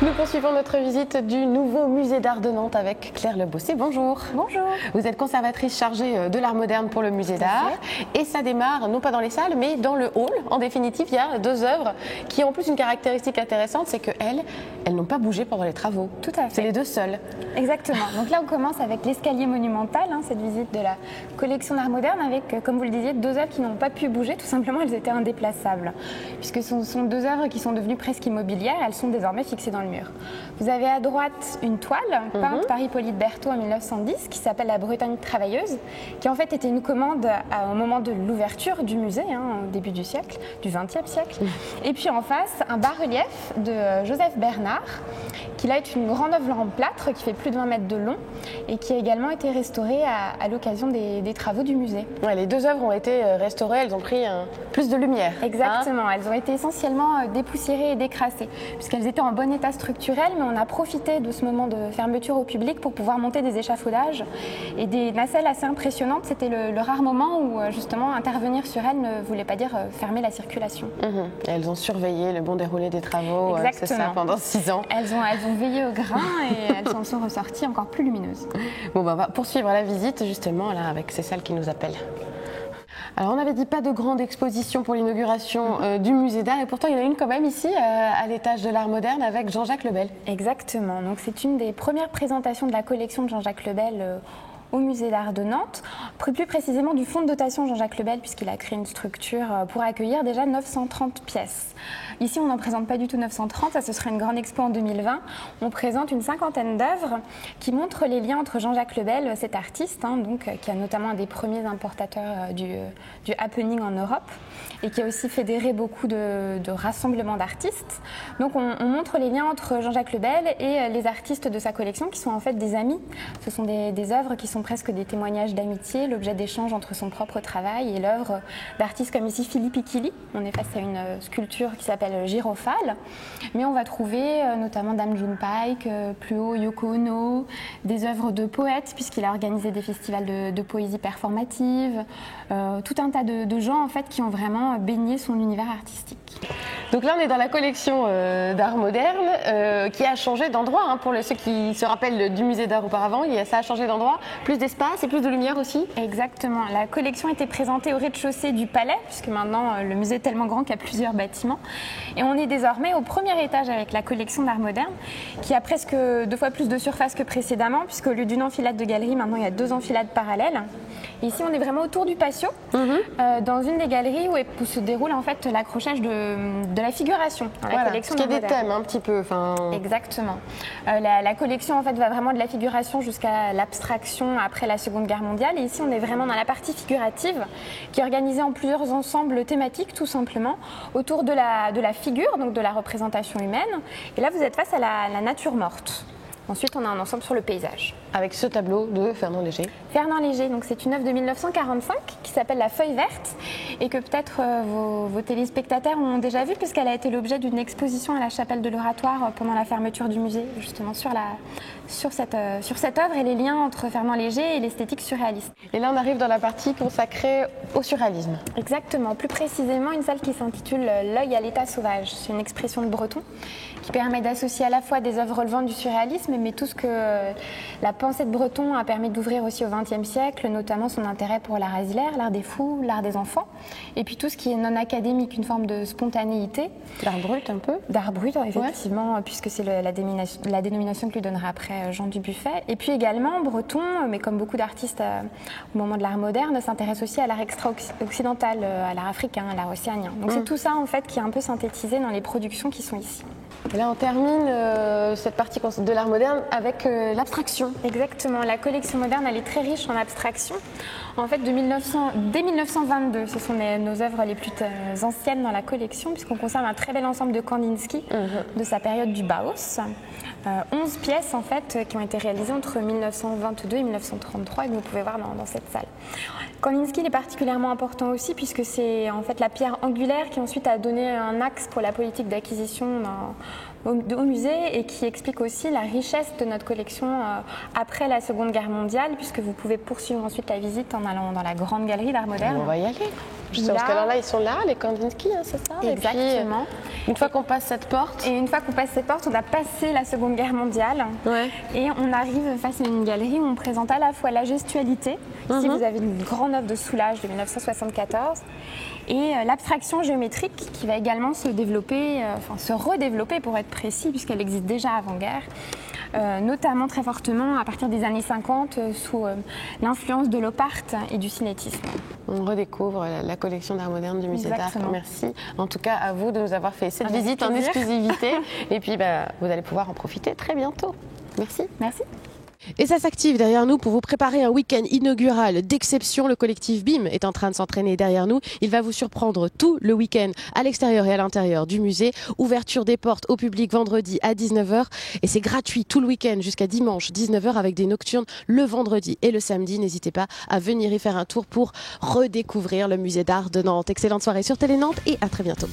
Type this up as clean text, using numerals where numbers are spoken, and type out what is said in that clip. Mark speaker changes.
Speaker 1: Nous poursuivons notre visite du nouveau musée d'art de Nantes avec Claire Lebossé. Bonjour.
Speaker 2: Bonjour.
Speaker 1: Vous êtes conservatrice chargée de l'art moderne pour le musée d'art et ça démarre non pas dans les salles mais dans le hall. En définitive, il y a deux œuvres qui ont en plus une caractéristique intéressante, c'est qu'elles n'ont pas bougé pendant les travaux.
Speaker 2: Tout à fait.
Speaker 1: C'est les deux seules.
Speaker 2: Exactement. Donc là, on commence avec l'escalier monumental, cette visite de la collection d'art moderne avec, comme vous le disiez, deux œuvres qui n'ont pas pu bouger. Tout simplement, elles étaient indéplaçables puisque ce sont deux œuvres qui sont devenues presque immobilières. Elles sont désormais fixées dans le mur. Vous avez à droite une toile peinte par Hippolyte Berthaud en 1910 qui s'appelle La Bretagne travailleuse, qui en fait était une commande au moment de l'ouverture du musée, au début du siècle, du XXe siècle. Et puis en face, un bas-relief de Joseph Bernard, qui là est une grande œuvre en plâtre qui fait plus de 20 mètres de long et qui a également été restaurée à l'occasion des travaux du musée.
Speaker 1: Ouais, les deux œuvres ont été restaurées, elles ont pris plus de lumière.
Speaker 2: Exactement, elles ont été essentiellement dépoussiérées et décrassées, puisqu'elles étaient en bon état structurel, mais on a profité de ce moment de fermeture au public pour pouvoir monter des échafaudages et des nacelles assez impressionnantes. C'était le rare moment où justement intervenir sur elles ne voulait pas dire fermer la circulation.
Speaker 1: Elles ont surveillé le bon déroulé des travaux, c'est ça, pendant 6 ans.
Speaker 2: Elles ont veillé au grain et elles en sont ressorties encore plus lumineuses.
Speaker 1: Bon, on va poursuivre la visite justement là avec ces salles qui nous appellent. Alors on avait dit pas de grande exposition pour l'inauguration du musée d'art et pourtant il y en a une quand même ici à l'étage de l'art moderne avec Jean-Jacques Le Bel.
Speaker 2: Exactement, donc c'est une des premières présentations de la collection de Jean-Jacques Le Bel au musée d'art de Nantes, plus précisément du fonds de dotation Jean-Jacques Le Bel puisqu'il a créé une structure pour accueillir déjà 930 pièces. Ici on n'en présente pas du tout 930, ça ce sera une grande expo en 2020. On présente une cinquantaine d'œuvres qui montrent les liens entre Jean-Jacques Le Bel, cet artiste, qui a notamment un des premiers importateurs du happening en Europe et qui a aussi fédéré beaucoup de rassemblements d'artistes. Donc on montre les liens entre Jean-Jacques Le Bel et les artistes de sa collection qui sont en fait des amis. Ce sont des œuvres qui sont presque des témoignages d'amitié, l'objet d'échange entre son propre travail et l'œuvre d'artistes comme ici Philippe Ikili. On est face à une sculpture qui s'appelle Gyrophale, mais on va trouver notamment Dame June Pike, plus haut Yoko Ono, des œuvres de poètes puisqu'il a organisé des festivals de poésie performative, tout un tas de gens en fait qui ont vraiment baigné son univers artistique.
Speaker 1: Donc là on est dans la collection d'art moderne qui a changé d'endroit pour ceux qui se rappellent du musée d'art auparavant, ça a changé d'endroit, plus d'espace et plus de lumière aussi.
Speaker 2: Exactement, la collection était présentée au rez-de-chaussée du palais puisque maintenant le musée est tellement grand qu'il y a plusieurs bâtiments et on est désormais au premier étage avec la collection d'art moderne qui a presque 2 fois plus de surface que précédemment puisqu'au lieu d'une enfilade de galeries maintenant il y a 2 enfilades parallèles. Et ici on est vraiment autour du patio dans une des galeries où se déroule en fait l'accrochage de la figuration dans la collection
Speaker 1: d'art moderne. Parce qu'il y a des thèmes un petit peu.
Speaker 2: Exactement. La collection en fait va vraiment de la figuration jusqu'à l'abstraction après la Seconde Guerre mondiale. Et ici on est vraiment dans la partie figurative qui est organisée en plusieurs ensembles thématiques tout simplement autour de la figure, donc de la représentation humaine. Et là vous êtes face à la nature morte. Ensuite, on a un ensemble sur le paysage.
Speaker 1: Avec ce tableau de Fernand Léger.
Speaker 2: Fernand Léger, donc c'est une œuvre de 1945 qui s'appelle La Feuille verte et que peut-être vos téléspectateurs ont déjà vue puisqu'elle a été l'objet d'une exposition à la chapelle de l'Oratoire pendant la fermeture du musée, justement sur cette œuvre et les liens entre Fernand Léger et l'esthétique surréaliste.
Speaker 1: Et là, on arrive dans la partie consacrée au surréalisme.
Speaker 2: Exactement, plus précisément une salle qui s'intitule L'œil à l'état sauvage. C'est une expression de Breton qui permet d'associer à la fois des œuvres relevant du surréalisme mais tout ce que la pensée de Breton a permis d'ouvrir aussi au XXe siècle, notamment son intérêt pour l'art asilaire, l'art des fous, l'art des enfants, et puis tout ce qui est non académique, une forme de spontanéité.
Speaker 1: D'art brut un peu.
Speaker 2: D'art brut, effectivement, puisque c'est la dénomination que lui donnera après Jean Dubuffet. Et puis également, Breton, mais comme beaucoup d'artistes au moment de l'art moderne, s'intéresse aussi à l'art extra-occidental, à l'art africain, à l'art océanien. Donc c'est tout ça en fait qui est un peu synthétisé dans les productions qui sont ici.
Speaker 1: Et là, on termine cette partie de l'art moderne avec l'abstraction.
Speaker 2: Exactement. La collection moderne, elle est très riche en abstraction. En fait, dès 1922, ce sont nos œuvres les plus anciennes dans la collection, puisqu'on conserve un très bel ensemble de Kandinsky de sa période du Bauhaus. 11 pièces en fait qui ont été réalisées entre 1922 et 1933 et que vous pouvez voir dans cette salle. Kandinsky est particulièrement important aussi puisque c'est en fait la pierre angulaire qui ensuite a donné un axe pour la politique d'acquisition au musée et qui explique aussi la richesse de notre collection après la Seconde Guerre mondiale puisque vous pouvez poursuivre ensuite la visite en allant dans la grande galerie d'art moderne.
Speaker 1: On va y aller. Justement, parce que alors là, ils sont là, les Kandinsky, hein, c'est ça?
Speaker 2: Exactement.
Speaker 1: Et puis, une fois qu'on passe cette porte...
Speaker 2: Et une fois qu'on passe cette porte, on a passé la Seconde Guerre mondiale.
Speaker 1: Ouais.
Speaker 2: Et on arrive face à une galerie où on présente à la fois la gestualité. Ici, vous avez une grande œuvre de Soulages de 1974. Et l'abstraction géométrique qui va également se développer, se redévelopper pour être précis, puisqu'elle existe déjà avant-guerre. Notamment très fortement à partir des années 50 sous l'influence de l'op art et du cinétisme.
Speaker 1: On redécouvre la collection d'art moderne du musée d'art. Merci en tout cas à vous de nous avoir fait cette visite en exclusivité. Et puis vous allez pouvoir en profiter très bientôt. Merci.
Speaker 2: Merci.
Speaker 3: Et ça s'active derrière nous pour vous préparer un week-end inaugural d'exception. Le collectif BIM est en train de s'entraîner derrière nous. Il va vous surprendre tout le week-end à l'extérieur et à l'intérieur du musée. Ouverture des portes au public vendredi à 19h. Et c'est gratuit tout le week-end jusqu'à dimanche 19h avec des nocturnes le vendredi et le samedi. N'hésitez pas à venir y faire un tour pour redécouvrir le musée d'art de Nantes. Excellente soirée sur Télé Nantes et à très bientôt.